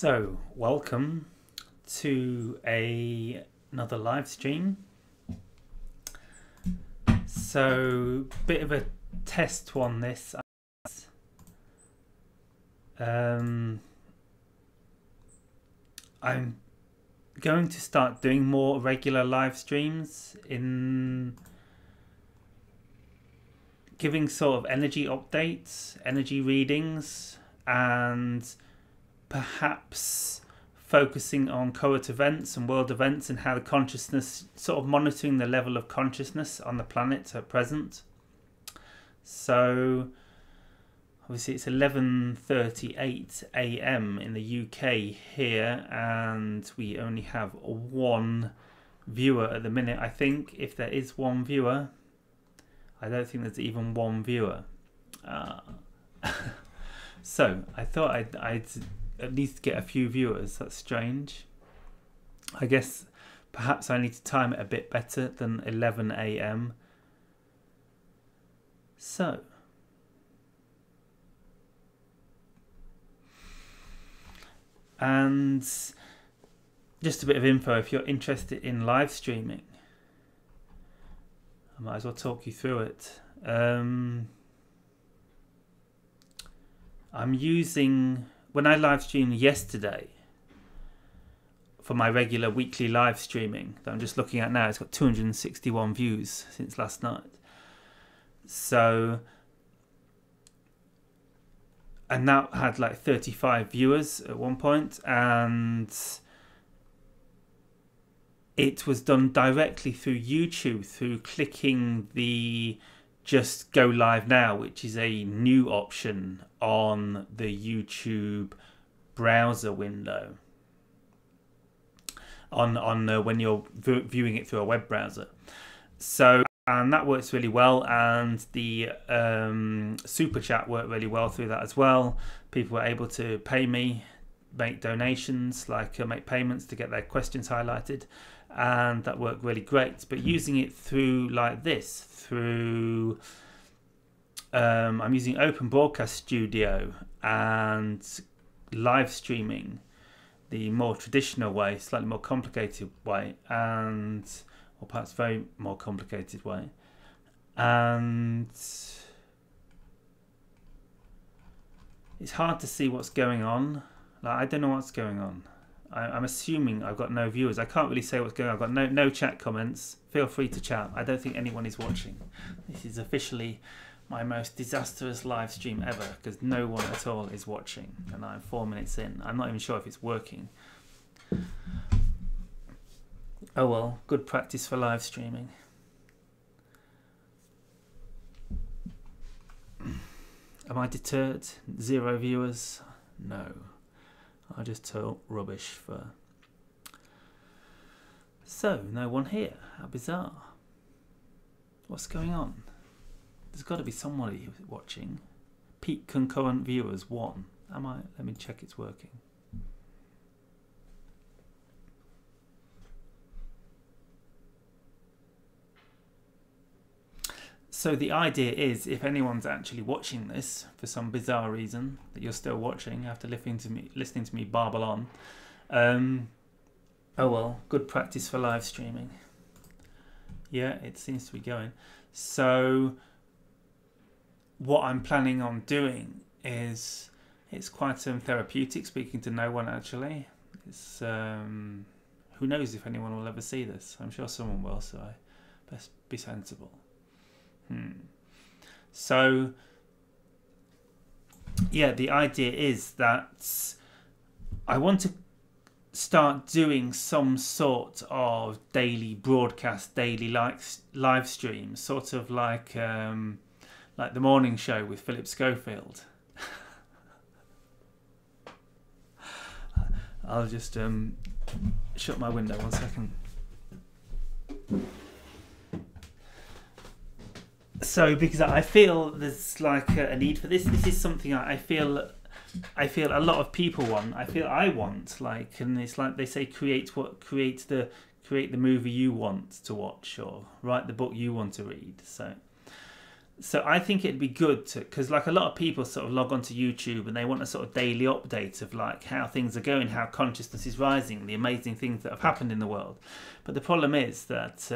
So, welcome to another live stream. So, bit of a test one this. I'm going to start doing more regular live streams in giving sort of energy updates, energy readings, and perhaps focusing on current events and world events and how the consciousness, sort of monitoring the level of consciousness on the planet at present. So obviously it's 11:38 AM in the UK here, and we only have one viewer at the minute. I think if there is one viewer, I don't think there's even one viewer. So I thought I'd at least get a few viewers. That's strange. I guess perhaps I need to time it a bit better than 11 AM. So and just a bit of info, if you're interested in live streaming, I might as well talk you through it. I'm using, when I live streamed yesterday for my regular weekly live streaming that I'm just looking at now, it's got 261 views since last night. So, and that had like 35 viewers at one point, and it was done directly through YouTube through clicking the Just Go Live Now, which is a new option on the YouTube browser window on when you're viewing it through a web browser. So, and that works really well, and the super chat worked really well through that as well. People were able to pay me, make donations, like make payments to get their questions highlighted, and that worked really great. But using it through like this, through I'm using Open Broadcast Studio and live streaming the more traditional way, slightly more complicated way, and or perhaps very more complicated way, and it's hard to see what's going on. Like, I don't know what's going on. I'm assuming I've got no viewers. I can't really say what's going on. I've got no chat comments. Feel free to chat. I don't think anyone is watching. This is officially my most disastrous live stream ever, because no one at all is watching, and I'm 4 minutes in. I'm not even sure if it's working. Oh well, good practice for live streaming. Am I deterred? 0 viewers? No. I just told rubbish for. So, no one here. How bizarre. What's going on? There's got to be somebody watching. Peak concurrent viewers 1. Let me check it's working. So the idea is, if anyone's actually watching this for some bizarre reason, that you're still watching after listening to me babble on, oh well, good practice for live streaming. Yeah, it seems to be going. So what I'm planning on doing is, it's quite therapeutic, speaking to no one actually. It's who knows if anyone will ever see this. I'm sure someone will, so I best be sensible. So yeah, the idea is that I want to start doing some sort of daily broadcast, daily live stream, sort of like the morning show with Philip Schofield. I'll just shut my window 1 second. So, because I feel there's like a need for this. This is something I feel a lot of people want. I feel I want, like, and it's like they say, create the movie you want to watch, or write the book you want to read. So So I think it'd be good to, because like a lot of people sort of log onto YouTube and they want a sort of daily update of like how things are going, how consciousness is rising, the amazing things that have happened in the world. But the problem is that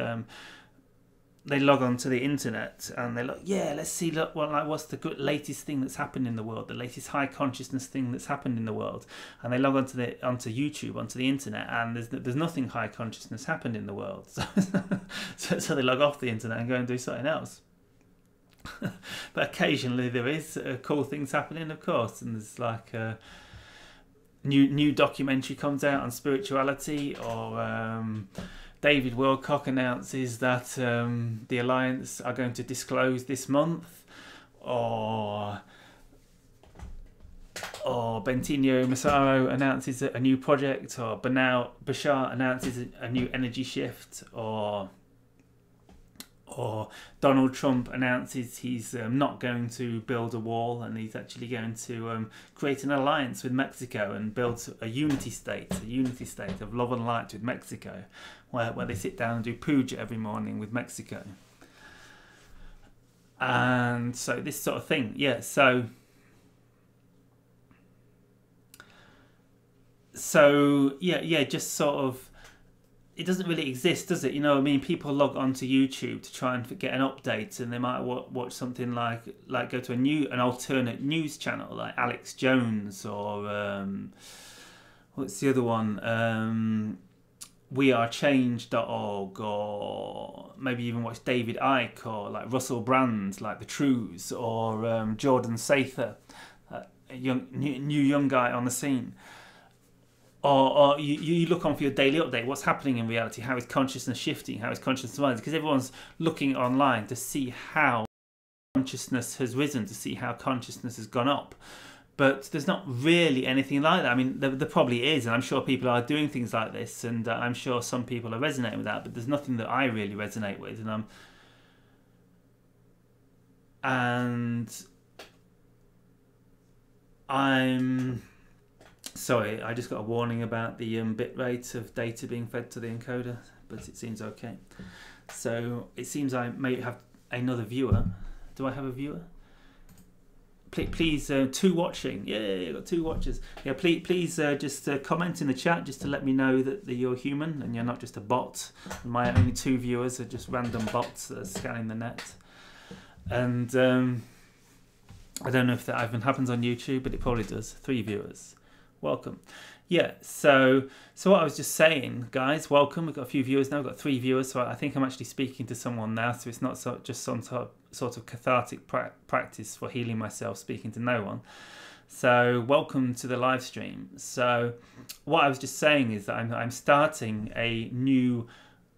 they log onto the internet and they look, yeah, let's see, look, well, like what's the good latest thing that's happened in the world, the latest high consciousness thing that's happened in the world, and they log onto YouTube, onto the internet, and there's nothing high consciousness happened in the world. So they log off the internet and go and do something else. But occasionally there is cool things happening, of course, and there's like a new documentary comes out on spirituality, or David Wilcock announces that the Alliance are going to disclose this month, or Bentinho Massaro announces a new project, or Bashar announces a new energy shift, or Donald Trump announces he's not going to build a wall and he's actually going to create an alliance with Mexico and build a unity state of love and light with Mexico, where they sit down and do puja every morning with Mexico. And so this sort of thing, yeah. So yeah, just sort of. It doesn't really exist, does it? You know what I mean? People log onto YouTube to try and get an update, and they might watch something like go to an alternate news channel like Alex Jones, or what's the other one? wearechange.org, or maybe even watch David Icke, or like Russell Brand, like The Truths, or Jordan Sather, a new young guy on the scene. Or you look on for your daily update. What's happening in reality? How is consciousness shifting? How is consciousness rising? Because everyone's looking online to see how consciousness has risen, to see how consciousness has gone up. But there's not really anything like that. I mean, there probably is, and I'm sure people are doing things like this, and I'm sure some people are resonating with that, but there's nothing that I really resonate with. And I'm... Sorry, I just got a warning about the bit rate of data being fed to the encoder, but it seems okay. So it seems I may have another viewer. Do I have a viewer? Please, 2 watching. Yeah, I got 2 watchers. Yeah, please just comment in the chat just to let me know that you're human and you're not just a bot. My only 2 viewers are just random bots that are scanning the net. And I don't know if that even happens on YouTube, but it probably does. 3 viewers. Welcome. Yeah, so what I was just saying, guys, welcome. We've got a few viewers now. We've got 3 viewers, so I think I'm actually speaking to someone now, so it's not just some sort of cathartic practice for healing myself, speaking to no one. So welcome to the live stream. So what I was just saying is that I'm starting a new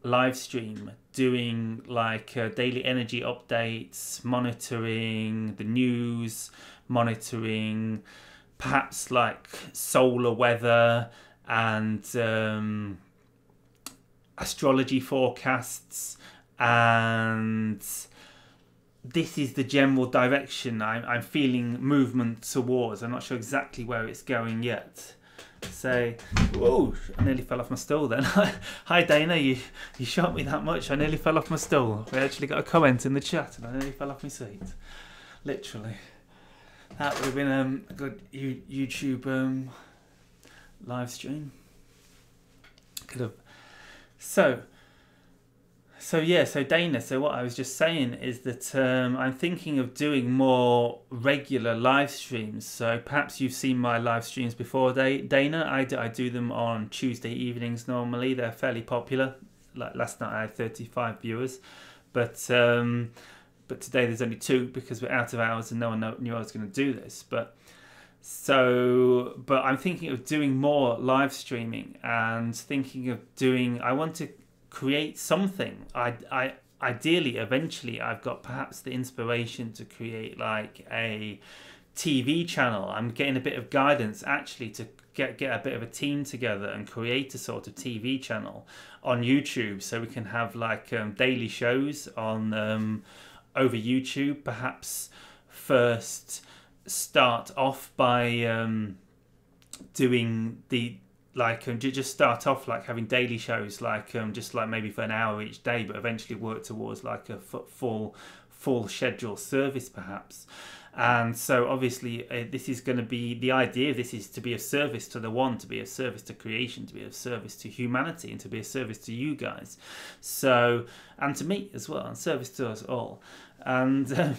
live stream, doing like daily energy updates, monitoring the news, monitoring perhaps like solar weather and astrology forecasts, and this is the general direction I'm feeling movement towards. I'm not sure exactly where it's going yet. So, whoa, I nearly fell off my stool then. Hi Dana, you shot me that much, I nearly fell off my stool. We actually got a comment in the chat and I nearly fell off my seat. Literally. That would have been a good YouTube live stream. Could have. So Dana. So what I was just saying is that I'm thinking of doing more regular live streams. So perhaps you've seen my live streams before, Dana. I do them on Tuesday evenings normally. They're fairly popular. Like last night I had 35 viewers, but today there's only 2 because we're out of hours and no one knew I was going to do this. But I'm thinking of doing more live streaming and thinking of doing. I want to create something. Ideally, eventually, I've got perhaps the inspiration to create like a TV channel. I'm getting a bit of guidance actually to get a bit of a team together and create a sort of TV channel on YouTube, so we can have like daily shows on. Over YouTube, perhaps first start off by doing like just start off like having daily shows, like just like maybe for an hour each day, but eventually work towards like a full schedule service perhaps. And so obviously this is going to be, the idea of this is to be of service to the one, to be of service to creation, to be of service to humanity, and to be of service to you guys, so, and to me as well, and service to us all. And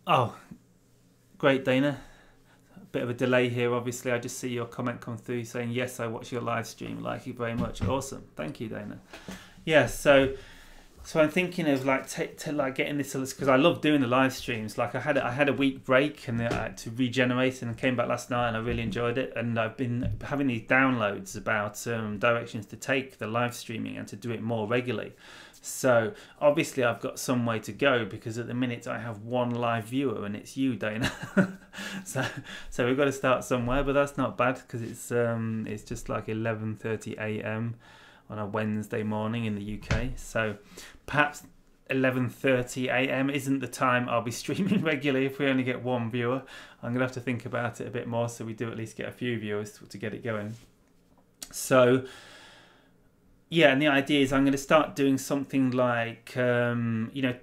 oh, great, Dana. Bit of a delay here, obviously. I just see your comment come through saying yes, I watch your live stream, like you very much. Awesome, thank you, Dana. Yeah, so I'm thinking of like like getting this, because I love doing the live streams. Like I had a week break and to regenerate, and came back last night and I really enjoyed it. And I've been having these downloads about directions to take the live streaming and to do it more regularly. So obviously I've got some way to go, because at the minute I have one live viewer and it's you, Dana. so we've got to start somewhere, but that's not bad, because it's just like 11:30 a.m. on a Wednesday morning in the UK. So perhaps 11:30 a.m. isn't the time I'll be streaming regularly if we only get one viewer. I'm going to have to think about it a bit more, so we do at least get a few viewers to get it going. So yeah, and the idea is I'm going to start doing something like, you know,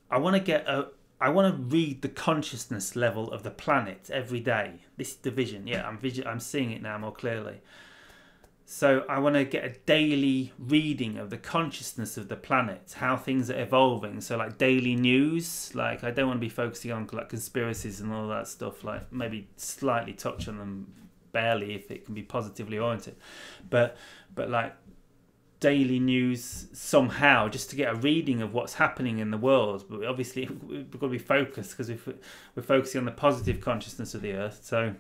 I want to read the consciousness level of the planet every day. This is the vision. Yeah, I'm seeing it now more clearly. So I want to get a daily reading of the consciousness of the planet, how things are evolving. So like daily news, like I don't want to be focusing on like conspiracies and all that stuff, like maybe slightly touch on them barely if it can be positively oriented. But like daily news somehow, just to get a reading of what's happening in the world. But obviously we've got to be focused, because we're focusing on the positive consciousness of the earth. So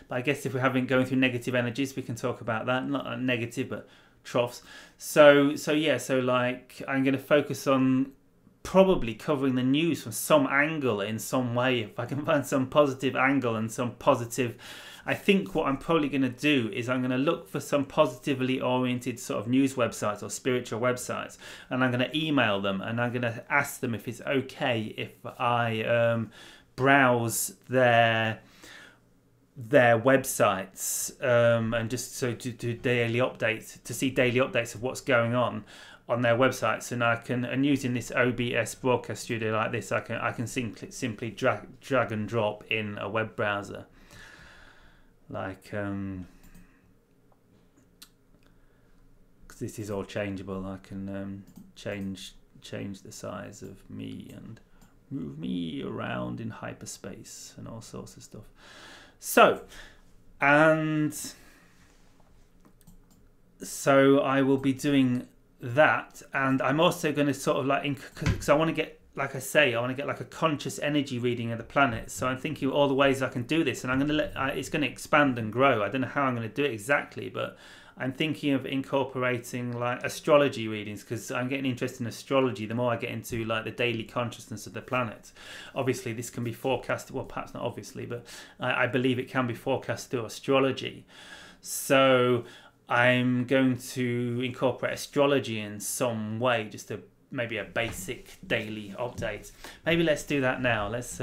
but I guess if we're going through negative energies, we can talk about that. Not negative, but troughs. So yeah, so like I'm going to focus on probably covering the news from some angle in some way. If I can find some positive angle and some positive, I think what I'm probably going to do is I'm going to look for some positively oriented sort of news websites or spiritual websites, and I'm going to email them, and I'm going to ask them if it's okay if I browse their websites, and just so to do daily updates, to see daily updates of what's going on their websites. And using this OBS broadcast studio like this, I can simply drag and drop in a web browser, like because this is all changeable. I can change the size of me and move me around in hyperspace and all sorts of stuff. So I will be doing that, and I'm also going to sort of like, because I want to get, like I say, I want to get like a conscious energy reading of the planet. So I'm thinking of all the ways I can do this, and I'm going to it's going to expand and grow. I don't know how I'm going to do it exactly, but I'm thinking of incorporating like astrology readings, because I'm getting interested in astrology the more I get into like the daily consciousness of the planet. Obviously this can be forecasted, well perhaps not obviously, but I believe it can be forecast through astrology. So I'm going to incorporate astrology in some way, just maybe a basic daily update. Maybe let's do that now. Let's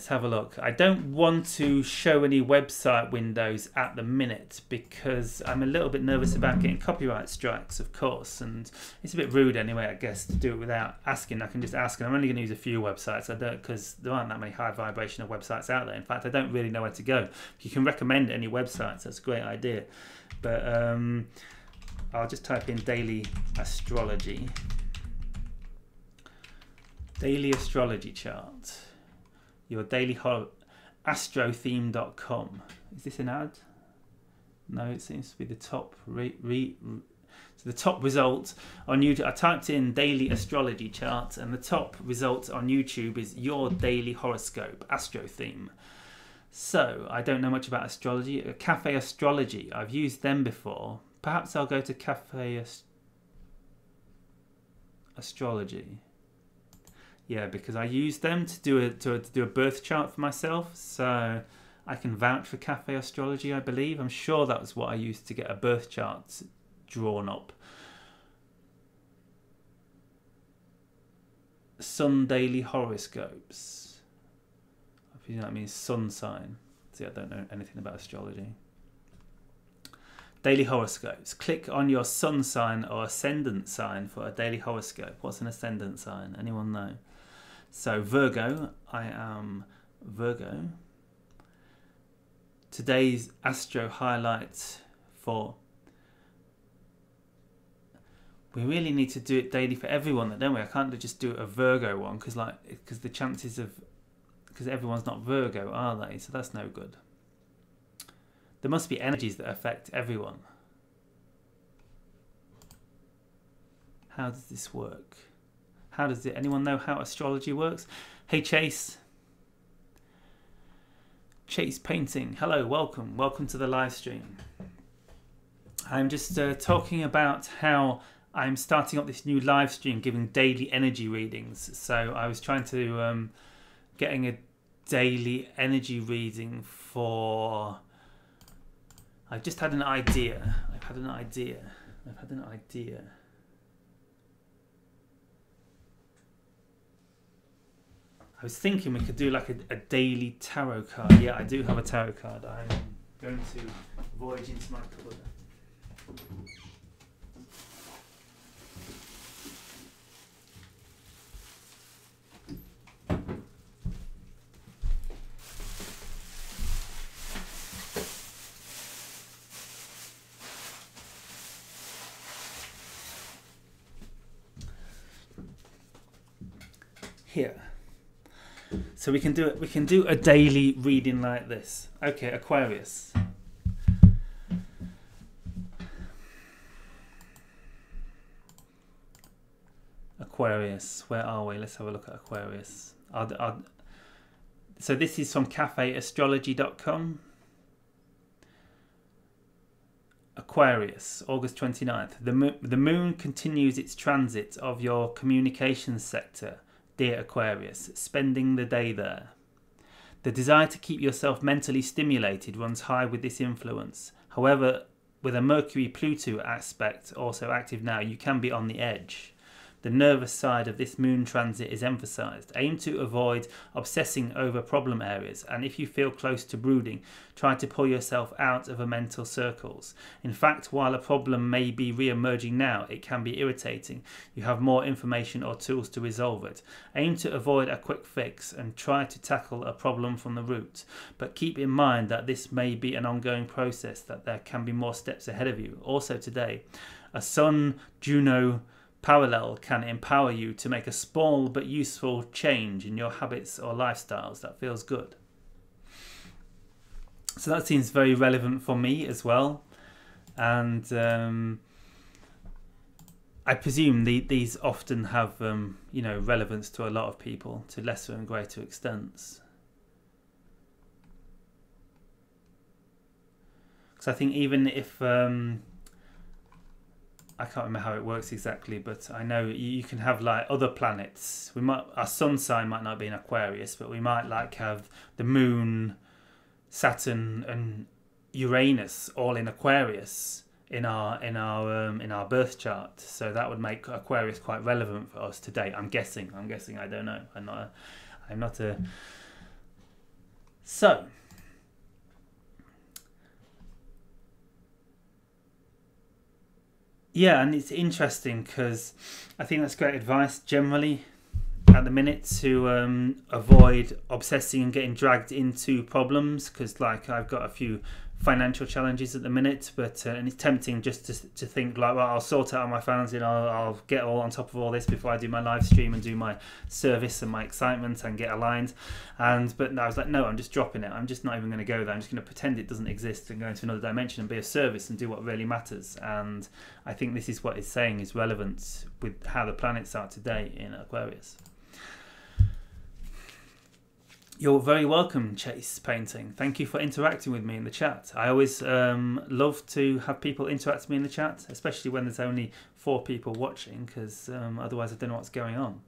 have a look. I don't want to show any website windows at the minute, because I'm a little bit nervous about getting copyright strikes, of course, and it's a bit rude anyway, I guess, to do it without asking. I can just ask, and I'm only going to use a few websites. Because there aren't that many high vibrational websites out there. In fact, I don't really know where to go. If you can recommend any websites, that's a great idea. But I'll just type in daily astrology. Daily astrology chart. Your daily astrotheme.com. Is this an ad? No, it seems to be the top so the top result on YouTube. I typed in daily astrology chart, and the top result on YouTube is your daily horoscope, astrotheme. So I don't know much about astrology. Cafe Astrology, I've used them before. Perhaps I'll go to Cafe Astrology. Yeah, because I used them to do a birth chart for myself, so I can vouch for Cafe Astrology, I believe. I'm sure that was what I used to get a birth chart drawn up. Sun Daily Horoscopes. I presume that means sun sign. See, I don't know anything about astrology. Daily horoscopes. Click on your sun sign or ascendant sign for a daily horoscope. What's an ascendant sign? Anyone know? So Virgo, I am Virgo. Today's astro highlight for... We really need to do it daily for everyone, don't we? I can't just do a Virgo one because the chances of... Because everyone's not Virgo, are they? So that's no good. There must be energies that affect everyone. How does this work? How does it? Anyone know how astrology works? Hey Chase. Chase Painting. Hello, welcome. Welcome to the live stream. I'm just talking about how I'm starting up this new live stream giving daily energy readings. So I was trying to getting a daily energy reading for... I've just had an idea. I've had an idea. I was thinking we could do like a daily tarot card. Yeah, I do have a tarot card. I'm going to voyage into my cupboard. Here. So we can do it. We can do a daily reading like this. Okay, Aquarius. Aquarius, where are we? Let's have a look at Aquarius. So this is from cafeastrology.com. Aquarius, August 29th. The moon continues its transit of your communications sector, dear Aquarius, spending the day there. The desire to keep yourself mentally stimulated runs high with this influence. However, with a Mercury-Pluto aspect also active now, you can be on the edge. The nervous side of this moon transit is emphasized. Aim to avoid obsessing over problem areas, and if you feel close to brooding, try to pull yourself out of mental circles. In fact, while a problem may be re-emerging now, it can be irritating. You have more information or tools to resolve it. Aim to avoid a quick fix and try to tackle a problem from the root. But keep in mind that this may be an ongoing process, that there can be more steps ahead of you. Also today, a Sun-Juno Parallel can empower you to make a small but useful change in your habits or lifestyles. That feels good. So that seems very relevant for me as well. And I presume these often have relevance to a lot of people to lesser and greater extents. Because I think even if... I can't remember how it works exactly, but I know you can have like other planets. Our sun sign might not be in Aquarius, but we might like have the moon, Saturn, and Uranus all in Aquarius in our birth chart. So that would make Aquarius quite relevant for us today. I'm guessing. I don't know. I'm not a. So. Yeah, and it's interesting because I think that's great advice generally at the minute to avoid obsessing and getting dragged into problems, because like I've got a few financial challenges at the minute, but and it's tempting just to think like, well, I'll sort out my finances and I'll get all on top of all this before I do my live stream and do my service and my excitement and get aligned. But I was like, no, I'm just dropping it. I'm just not even going to go there. I'm just going to pretend it doesn't exist and go into another dimension and be of service and do what really matters. And I think this is what it's saying is relevant with how the planets are today in Aquarius. You're very welcome, Chase Painting. Thank you for interacting with me in the chat. I always love to have people interact with me in the chat, especially when there's only 4 people watching, because otherwise I don't know what's going on.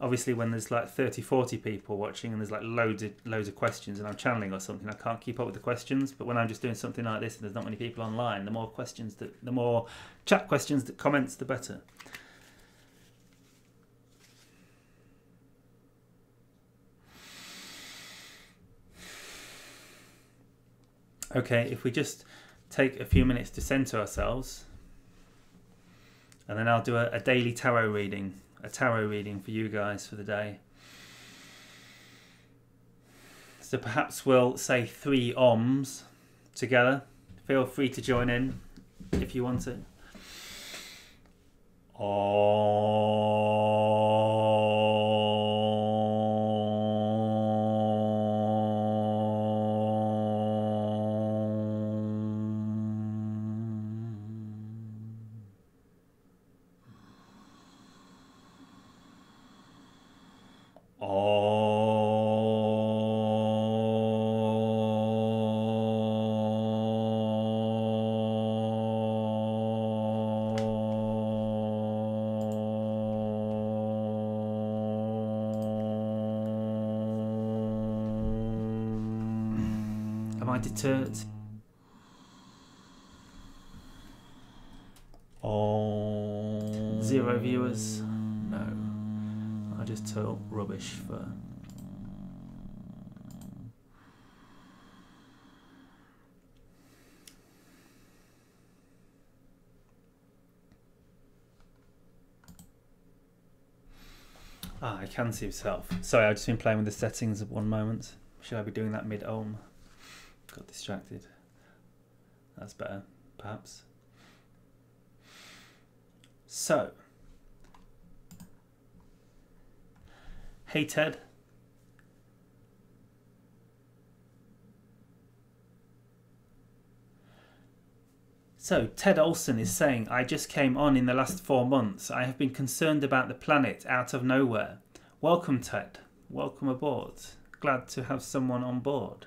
Obviously, when there's like 30, 40 people watching and there's like loads of questions and I'm channeling or something, I can't keep up with the questions. But when I'm just doing something like this and there's not many people online, the more chat questions, comments, the better. Okay, if we just take a few minutes to center ourselves, and then I'll do a daily tarot reading, a tarot reading for you guys for the day. So perhaps we'll say 3 ohms together. Feel free to join in if you want to. Am I deterred? Oh. 0 viewers? No. I just talk rubbish for... Ah, I can see myself. Sorry, I've just been playing with the settings at one moment. Should I be doing that mid-ohm? Got distracted. That's better, perhaps. So. Hey, Ted. So, Ted Olson is saying, I just came on in the last 4 months. I have been concerned about the planet out of nowhere. Welcome, Ted. Welcome aboard. Glad to have someone on board.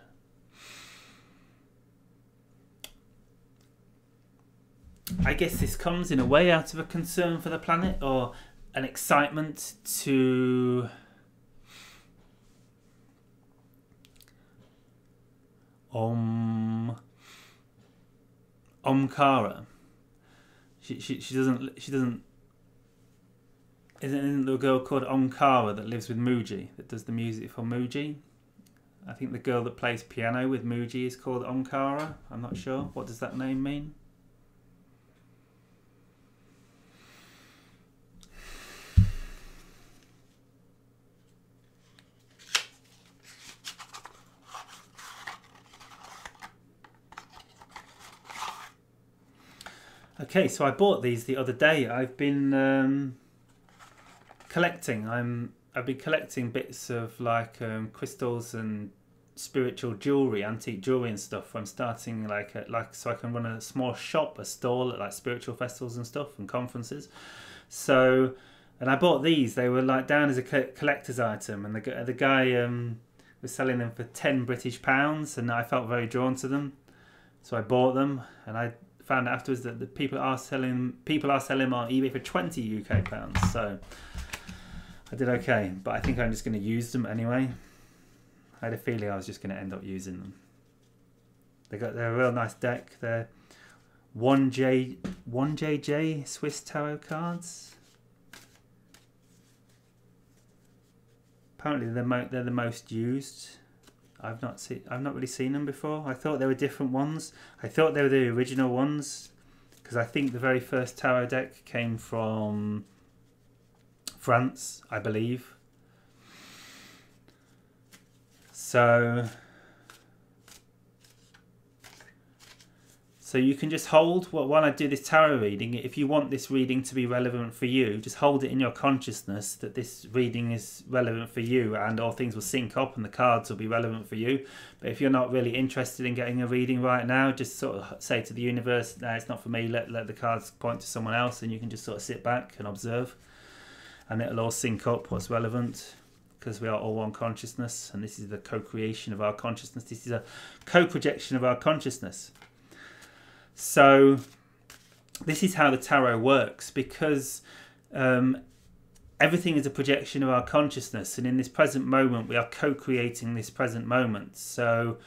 I guess this comes in a way out of a concern for the planet or an excitement to Omkara. She doesn't isn't there a girl called Omkara that lives with Muji, that does the music for Muji? I think the girl that plays piano with Muji is called Omkara. I'm not sure. What does that name mean? Okay, so I bought these the other day. I've been collecting. I've been collecting bits of like crystals and spiritual jewelry, antique jewelry and stuff. I'm starting like so I can run a small shop, a stall at like spiritual festivals and stuff and conferences. So, and I bought these. They were like down as a collector's item, and the guy was selling them for £10 and I felt very drawn to them, so I bought them. And I found out afterwards that the people are selling them on eBay for £20 UK. So I did okay, but I think I'm just going to use them anyway. I had a feeling I was just going to end up using them. They're a real nice deck. They're 1JJ Swiss tarot cards. Apparently they're the most used. I've not really seen them before. I thought they were different ones. I thought they were the original ones because I think the very first tarot deck came from France, I believe. So you can just hold, while I do this tarot reading, if you want this reading to be relevant for you, just hold it in your consciousness that this reading is relevant for you, and all things will sync up and the cards will be relevant for you. But if you're not really interested in getting a reading right now, just sort of say to the universe, no, it's not for me, let the cards point to someone else, and you can just sort of sit back and observe. And it'll all sync up what's relevant, because we are all one consciousness, and this is the co-creation of our consciousness. This is a co-projection of our consciousness. So this is how the tarot works, because everything is a projection of our consciousness, and in this present moment we are co-creating this present moment. So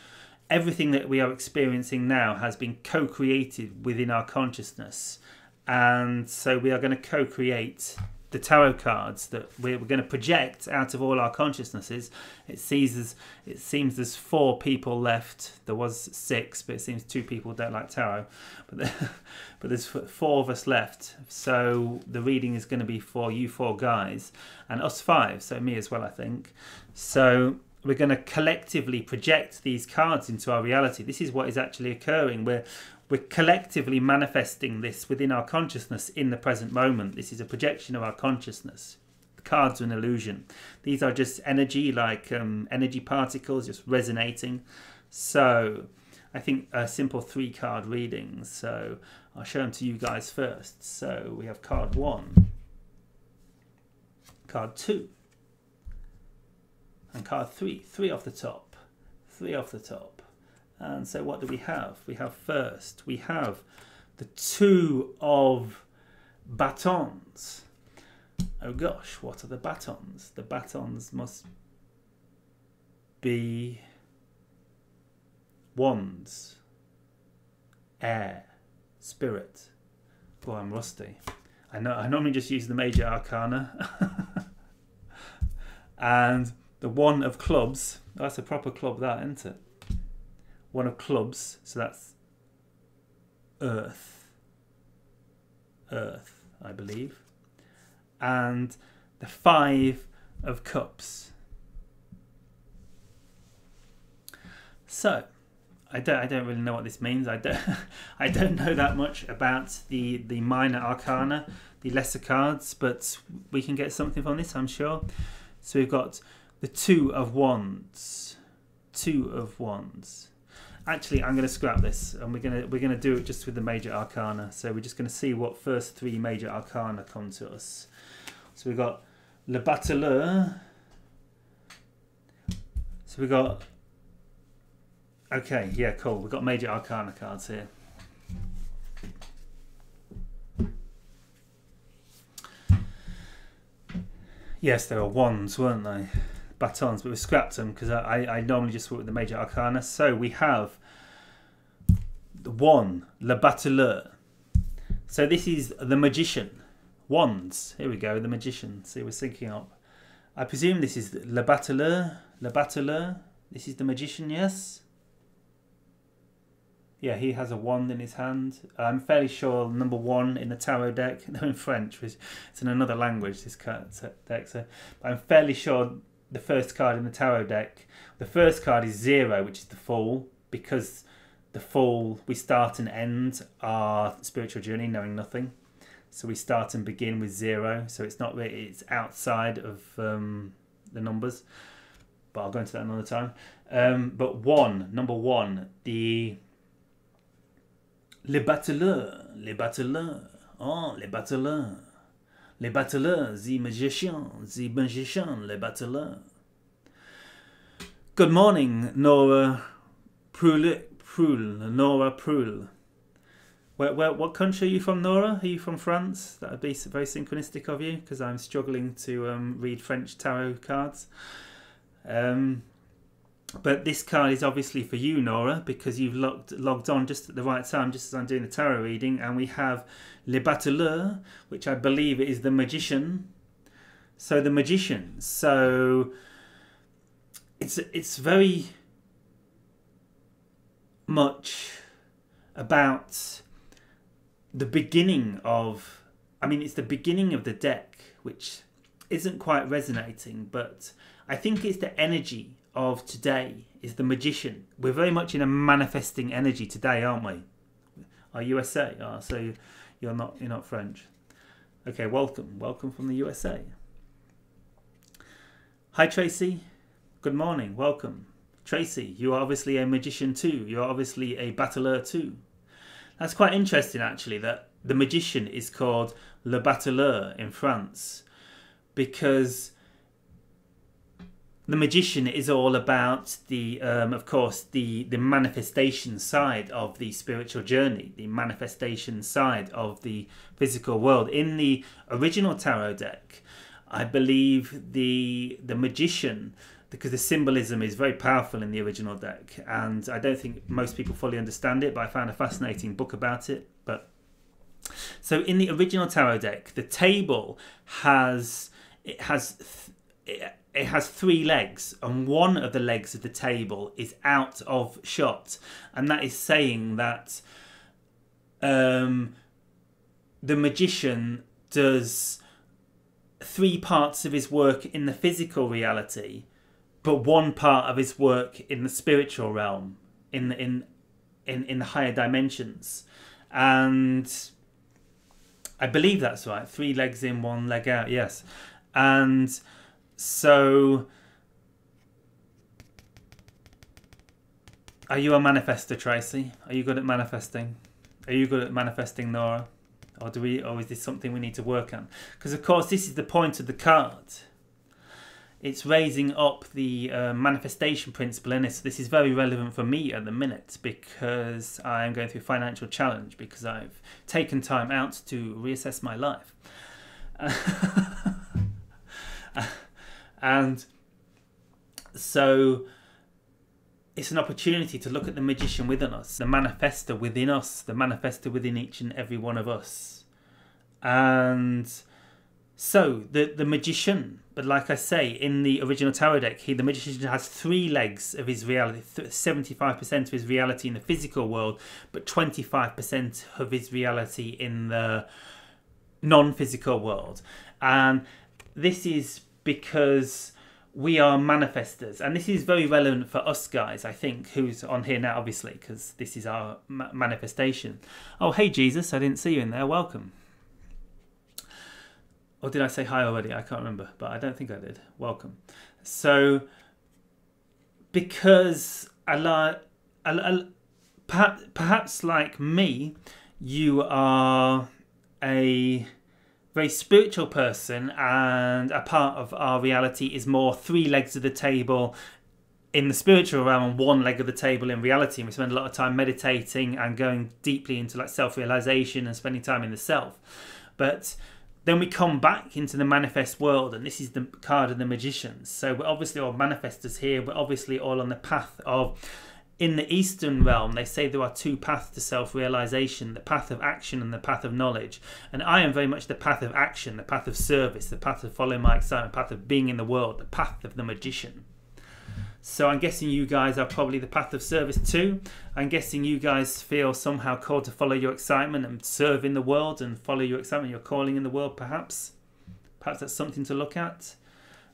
everything that we are experiencing now has been co-created within our consciousness, and so we are going to co-create the tarot cards that we're going to project out of all our consciousnesses. It seems there's 4 people left. There was 6, but it seems 2 people don't like tarot. But there's 4 of us left. So the reading is going to be for you 4 guys and us 5. So me as well, I think. So we're going to collectively project these cards into our reality. This is what is actually occurring. We're collectively manifesting this within our consciousness in the present moment. This is a projection of our consciousness. The cards are an illusion. These are just energy, like energy particles, just resonating. So I think a simple 3-card reading. So I'll show them to you guys first. So we have card 1, card 2, and card 3. 3 off the top. 3 off the top. And so what do we have? We have first, we have the 2 of batons. Oh gosh, what are the batons? The batons must be wands, air, spirit. Oh, I'm rusty. I normally just use the major arcana. And the 1 of clubs. That's a proper club, that, isn't it? 1 of clubs, so that's earth, I believe, and the 5 of cups. So I don't really know what this means. I don't know that much about the minor arcana, the lesser cards, but we can get something from this, I'm sure. So we've got the 2 of wands, 2 of wands. Actually, I'm going to scrap this, and we're going to do it just with the major arcana. So we're just going to see what first 3 major arcana come to us. So we've got Le Battleur. So we got. Okay, yeah, cool. We've got major arcana cards here. Yes, there were wands, weren't they? Batons, but we scrapped them because I normally just work with the major arcana. So we have the 1, Le Battleur. So this is the magician. Wands. Here we go, the magician. See, we're syncing up. I presume this is Le Battleur. Le Battleur. This is the magician, yes? Yeah, he has a wand in his hand. I'm fairly sure number 1 in the tarot deck, they're in French, which it's in another language, this deck. So I'm fairly sure the first card in the tarot deck, the first card is 0, which is the Fool, because the Fool, we start and end our spiritual journey knowing nothing. So we start and begin with 0, so it's not really, it's outside of the numbers, but I'll go into that another time. But 1, number 1, the Le Battleur, Le Battleur, oh, Le Battleur. Les battleurs, the magician, le battleur. Good morning, Nora Prul. What country are you from, Nora? Are you from France? That would be very synchronistic of you, because I'm struggling to read French tarot cards. But this card is obviously for you, Nora, because you've logged on just at the right time, just as I'm doing the tarot reading, and we have Le Battleur, which I believe is the magician. So the magician. So it's very much about the beginning of, I mean, it's the beginning of the deck, which isn't quite resonating, but I think it's the energy of today is the magician. We're very much in a manifesting energy today, aren't we? Are USA? Oh, so you're not French. Okay, welcome from the USA. Hi Tracy, good morning, welcome. Tracy, you are obviously a magician too. You're obviously a battleur too. That's quite interesting actually, that the magician is called Le Battleur in France, because the magician is all about the, of course, the manifestation side of the spiritual journey, the manifestation side of the physical world. In the original tarot deck, I believe the magician, because the symbolism is very powerful in the original deck, and I don't think most people fully understand it, but I found a fascinating book about it. But So in the original tarot deck, the table has three legs, and one of the legs of the table is out of shot, and that is saying that the magician does 3 parts of his work in the physical reality, but 1 part of his work in the spiritual realm, in the higher dimensions. And I believe that's right. 3 legs in, 1 leg out. Yes. And so, are you a manifester, Tracy? Are you good at manifesting? Are you good at manifesting, Nora? Or is this something we need to work on? Because of course, this is the point of the card. It's raising up the manifestation principle in it. So this is very relevant for me at the minute, because I am going through a financial challenge, because I've taken time out to reassess my life. And so it's an opportunity to look at the magician within us, the manifester within us, the manifester within each and every one of us. And so the magician, but like I say, in the original tarot deck, the magician has 3 legs of his reality, 75% of his reality in the physical world, but 25% of his reality in the non-physical world. And this is because we are manifestors, and this is very relevant for us guys, I think, who's on here now, obviously, because this is our manifestation. Oh, hey Jesus, I didn't see you in there. Welcome. Or did I say hi already? I can't remember, but I don't think I did. Welcome. So, because perhaps like me, you are a very spiritual person, and a part of our reality is more 3 legs of the table in the spiritual realm and 1 leg of the table in reality. And we spend a lot of time meditating and going deeply into like self-realization and spending time in the self. But then we come back into the manifest world, and this is the card of the magicians. So we're obviously all manifestors here. We're obviously all on the path of, in the Eastern realm, they say there are 2 paths to self-realization, the path of action and the path of knowledge. And I am very much the path of action, the path of service, the path of following my excitement, the path of being in the world, the path of the magician. So I'm guessing you guys are probably the path of service too. I'm guessing you guys feel somehow called to follow your excitement and serve in the world and follow your excitement, your calling in the world, perhaps. Perhaps that's something to look at.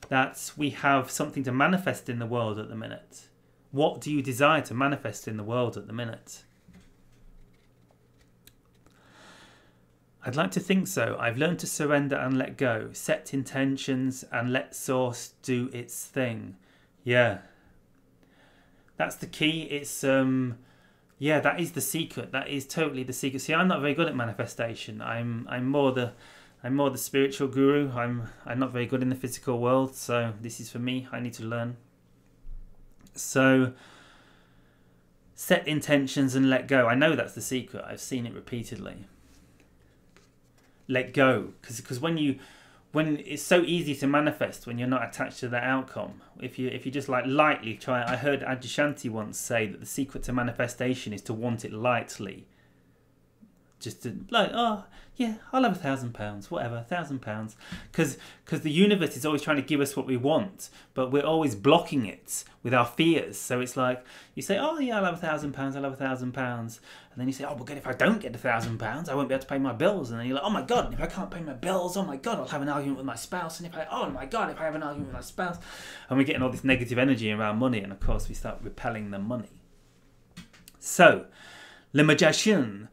That we have something to manifest in the world at the minute. What do you desire to manifest in the world at the minute? I'd like to think so. I've learned to surrender and let go. Set intentions and let source do its thing. Yeah. That's the key. It's yeah, that is the secret. That is totally the secret. See, I'm not very good at manifestation. I'm more the spiritual guru. I'm not very good in the physical world, so this is for me. I need to learn. So set intentions and let go. I know that's the secret. I've seen it repeatedly. Let go, because when it's so easy to manifest when you're not attached to the outcome. If you just like lightly try. I heard Adyashanti once say that the secret to manifestation is to want it lightly. Just to like, oh yeah, I'll have £1,000, whatever, £1,000, because the universe is always trying to give us what we want, but we're always blocking it with our fears. So it's like you say, oh yeah, I'll have £1,000, I'll have £1,000, and then you say, oh, but if I don't get £1,000, I won't be able to pay my bills. And then you're like, oh my god, if I can't pay my bills, oh my god, I'll have an argument with my spouse. And oh my god, if I have an argument with my spouse, and we're getting all this negative energy around money, and of course we start repelling the money. So, le magicien.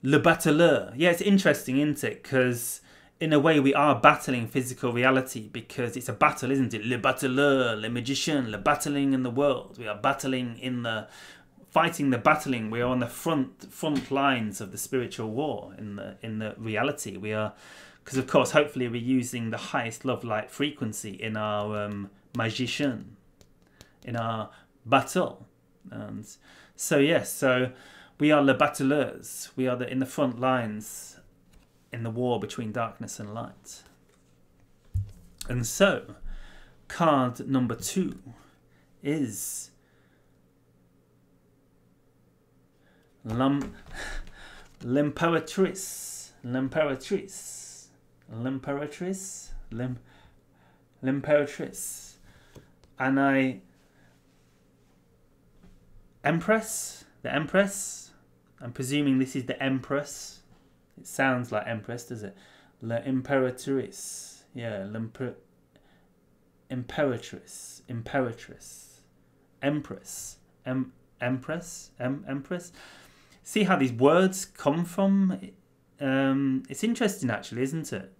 Le battleur. Yeah, it's interesting, isn't it? Because in a way we are battling physical reality, because it's a battle, isn't it? Le battleur, le magicien, le battling in the world. We are battling fighting the battling. We are on the front lines of the spiritual war in the reality. We are, because of course, hopefully we're using the highest love light frequency in our magician, in our battle. And so yes, so we are le battleurs. We are in the front lines in the war between darkness and light. And so, card number 2 is L'Imperatrice. L'Imperatrice. L'Imperatrice. L'Imperatrice. And Empress? The Empress? I'm presuming this is the Empress. It sounds like Empress, does it? L'Imperatrice. Yeah, Imperatrice. Imperatrice. Empress. Empress. Empress. See how these words come from? It's interesting, actually, isn't it?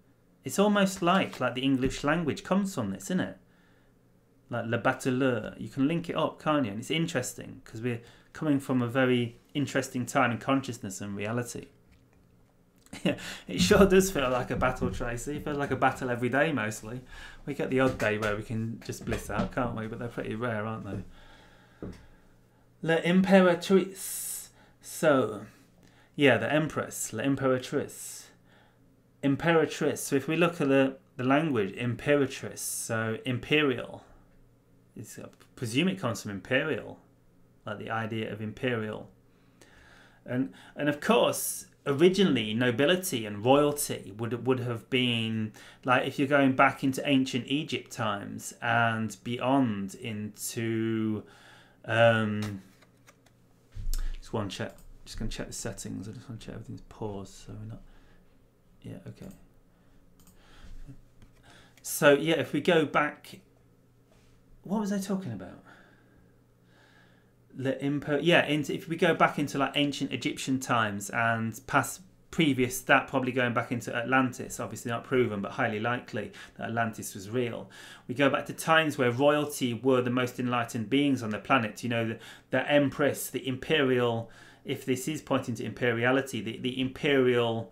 It's almost like the English language comes from this, isn't it? Like le battleur. You can link it up, can't you? And it's interesting because we're coming from a very interesting time in consciousness and reality. Yeah, it sure does feel like a battle, Tracy. It feels like a battle every day, mostly. We get the odd day where we can just bliss out, can't we? But they're pretty rare, aren't they? L'Imperatrice. So, yeah, the Empress, l'Imperatrice. Imperatrice. So if we look at the language, Imperatrice, so Imperial. I presume it comes from Imperial, like the idea of Imperial. And of course, originally nobility and royalty would have been, like if you're going back into ancient Egypt times and beyond into just going to check the settings. I just want to check everything's paused so we're not. Yeah, okay. So yeah, if we go back, what was I talking about? If we go back into like ancient Egyptian times and previous that, probably going back into Atlantis, obviously not proven but highly likely that Atlantis was real. We go back to times where royalty were the most enlightened beings on the planet. You know, the Empress, the Imperial, if this is pointing to imperiality, the Imperial,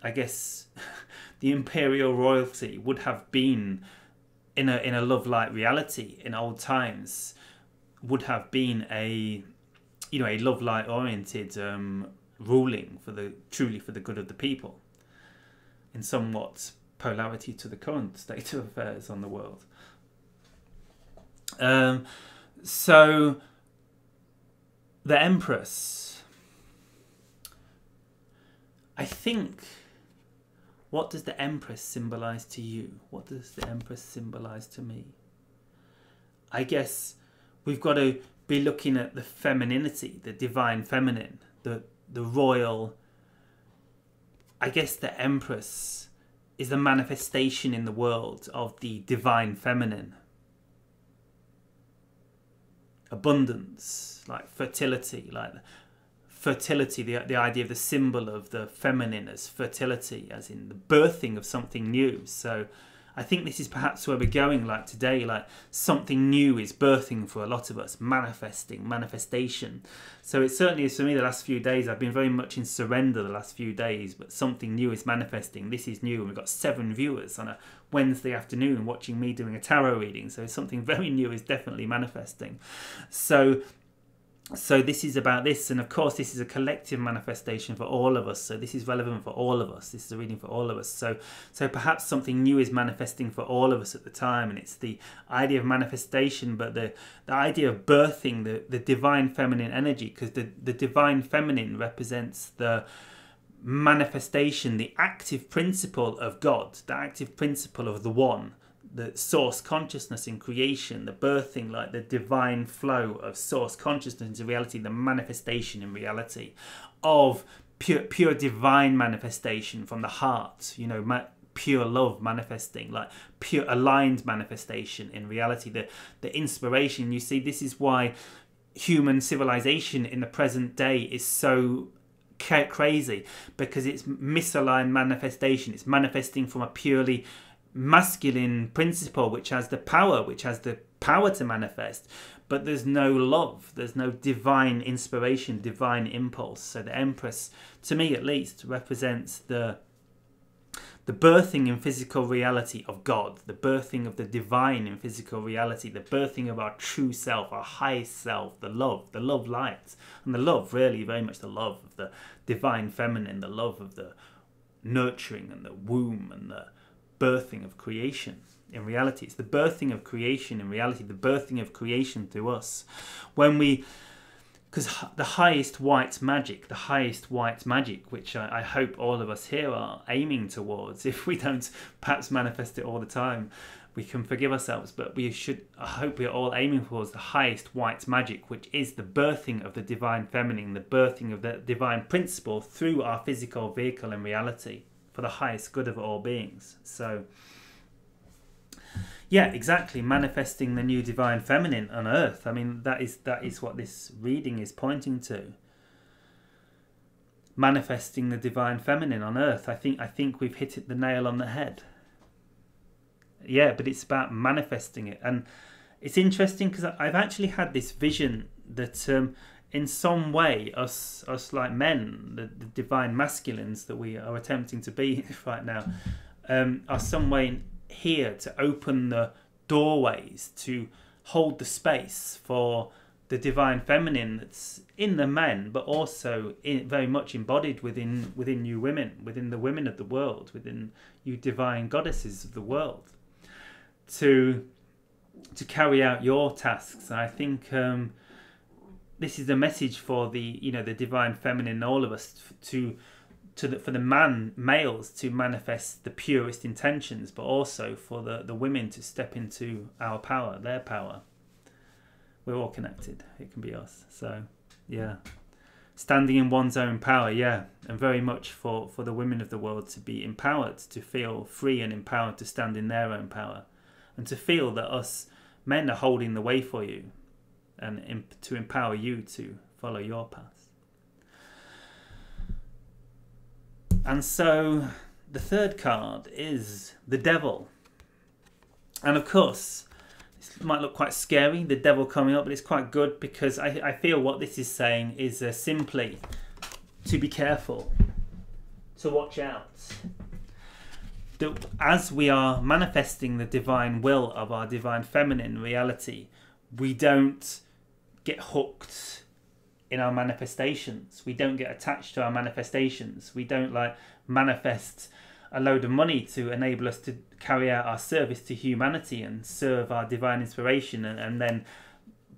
I guess, the Imperial royalty would have been in a love-like reality in old times, would have been a love-like oriented ruling truly for the good of the people, in somewhat polarity to the current state of affairs on the world. So the Empress, I think, what does the Empress symbolize to you? What does the Empress symbolize to me? I guess we've got to be looking at the femininity, the divine feminine, the royal. I guess the Empress is the manifestation in the world of the divine feminine. Abundance, like fertility, the idea of the symbol of the feminine as fertility, as in the birthing of something new. So I think this is perhaps where we're going, like today, like something new is birthing for a lot of us, manifestation. So it certainly is for me the last few days. I've been very much in surrender the last few days, but something new is manifesting. This is new, and we've got 7 viewers on a Wednesday afternoon watching me doing a tarot reading. So something very new is definitely manifesting. So this is about this, and of course this is a collective manifestation for all of us, so this is relevant for all of us. This is a reading for all of us, so perhaps something new is manifesting for all of us at the time, and it's the idea of manifestation, but the idea of birthing the divine feminine energy, because the divine feminine represents the manifestation, the active principle of God, the active principle of the One, the source consciousness in creation, the birthing, like the divine flow of source consciousness into reality, the manifestation in reality of pure divine manifestation from the heart, pure love manifesting, like pure aligned manifestation in reality, the inspiration. You see, this is why human civilization in the present day is so crazy, because it's misaligned manifestation. It's manifesting from a purely masculine principle which has the power to manifest, but there's no love, there's no divine inspiration, divine impulse. So the Empress, to me at least, represents the birthing in physical reality of God, the birthing of the divine in physical reality, the birthing of our true self, our highest self, the love light, and the love, really very much the love of the divine feminine, the love of the nurturing and the womb and the birthing of creation in reality. It's the birthing of creation in reality, the birthing of creation through us. When we because the highest white magic, which I hope all of us here are aiming towards, if we don't perhaps manifest it all the time, we can forgive ourselves, but I hope we're all aiming towards the highest white magic, which is the birthing of the divine feminine, the birthing of the divine principle through our physical vehicle and reality for the highest good of all beings. So yeah, exactly, manifesting the new divine feminine on earth. I mean, that is what this reading is pointing to. Manifesting the divine feminine on earth. I think we've hit the nail on the head. Yeah, but it's about manifesting it. And it's interesting because I've actually had this vision that in some way us like men, the divine masculines that we are attempting to be right now, are some way here to open the doorways, to hold the space for the divine feminine that's in the men, but also very much embodied within you women, within the women of the world, within you divine goddesses of the world, to carry out your tasks. And I think this is a message for the divine feminine in all of us, for the males to manifest the purest intentions, but also for the women to step into our power, their power. We're all connected. It can be us. So yeah, standing in one's own power. Yeah, and very much for the women of the world to be empowered, to feel free and empowered to stand in their own power, and to feel that us men are holding the way for you, and to empower you to follow your path. And so the third card is the devil. And of course, this might look quite scary, the devil coming up, but it's quite good, because I feel what this is saying is simply to be careful, to watch out. That as we are manifesting the divine will of our divine feminine reality, we don't get hooked in our manifestations. We don't get attached to our manifestations. We don't manifest a load of money to enable us to carry out our service to humanity and serve our divine inspiration, and then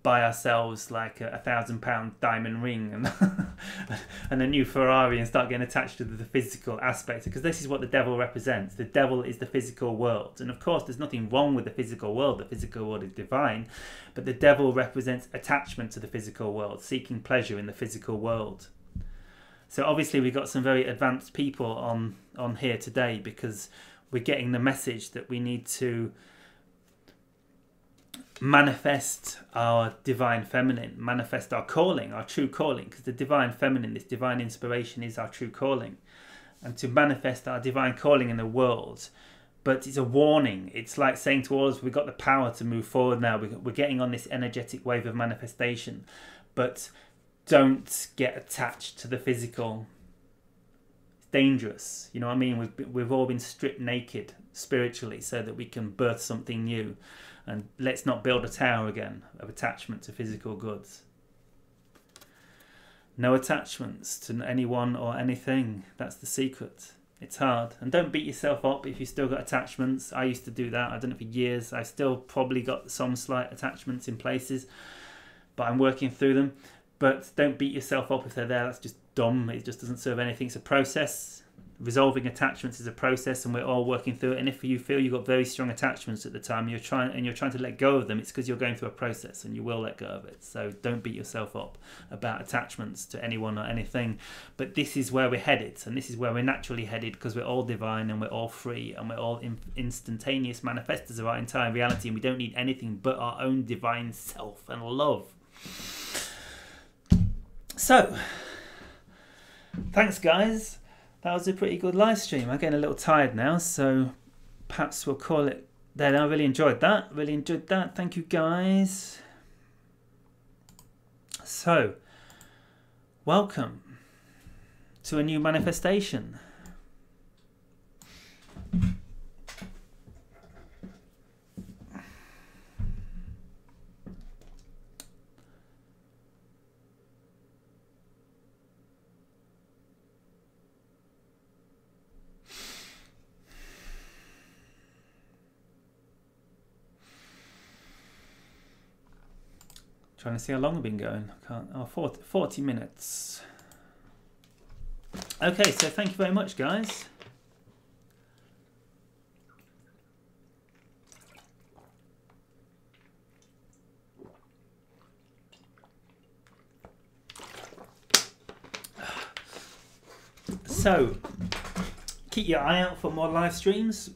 buy ourselves like a £1,000 diamond ring and and a new Ferrari and start getting attached to the physical aspect, because this is what the devil represents. The devil is the physical world, and of course there's nothing wrong with the physical world. The physical world is divine, but the devil represents attachment to the physical world, seeking pleasure in the physical world. So obviously we've got some very advanced people on here today, because we're getting the message that we need to manifest our divine feminine, manifest our calling, our true calling, because the divine feminine, this divine inspiration, is our true calling, and to manifest our divine calling in the world. But it's a warning. It's like saying to us, we've got the power to move forward now. We're getting on this energetic wave of manifestation, but don't get attached to the physical. It's dangerous. You know what I mean? We've all been stripped naked spiritually so that we can birth something new. And let's not build a tower again of attachment to physical goods. No attachments to anyone or anything. That's the secret. It's hard. And don't beat yourself up if you've still got attachments. I used to do that. I've done it for years. I've still probably got some slight attachments in places, but I'm working through them. But don't beat yourself up if they're there. That's just dumb. It just doesn't serve anything. It's a process. Resolving attachments is a process, and we're all working through it. And if you feel you've got very strong attachments at the time, you're trying to let go of them, it's because you're going through a process, and you will let go of it. So don't beat yourself up about attachments to anyone or anything. But this is where we're headed, and this is where we're naturally headed, because we're all divine and we're all free and we're all instantaneous manifestors of our entire reality, and we don't need anything but our own divine self and love. So, thanks guys. That was a pretty good live stream. I'm getting a little tired now, so perhaps we'll call it there. I really enjoyed that. Thank you, guys. So, welcome to a new manifestation. Trying to see how long we've been going. I can't. Oh, 40 minutes. Okay, so thank you very much, guys. So, keep your eye out for more live streams.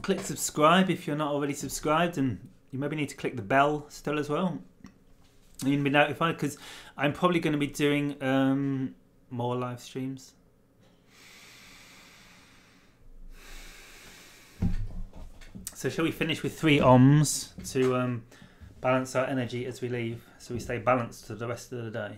Click subscribe if you're not already subscribed, and you maybe need to click the bell still as well. You need to be notified because I'm probably going to be doing more live streams. So shall we finish with 3 ohms to balance our energy as we leave, so we stay balanced for the rest of the day?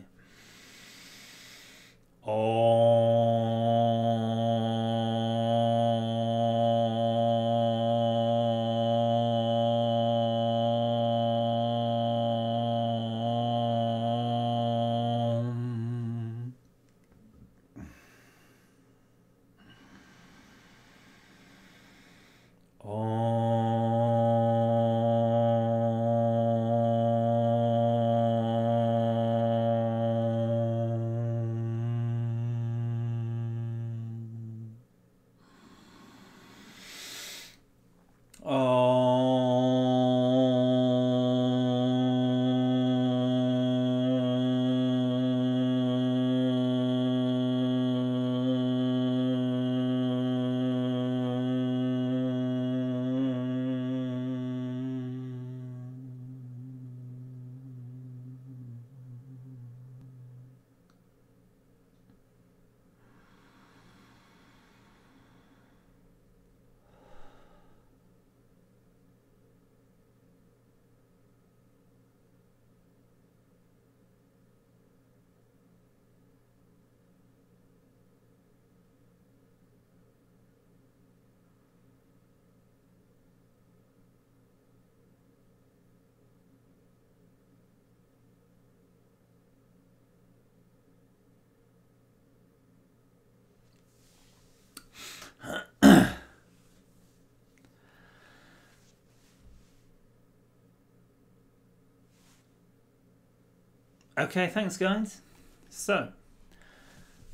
Okay, thanks guys. So,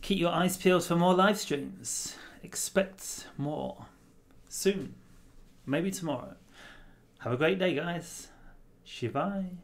keep your eyes peeled for more live streams. Expect more soon. Maybe tomorrow. Have a great day, guys. Shivai.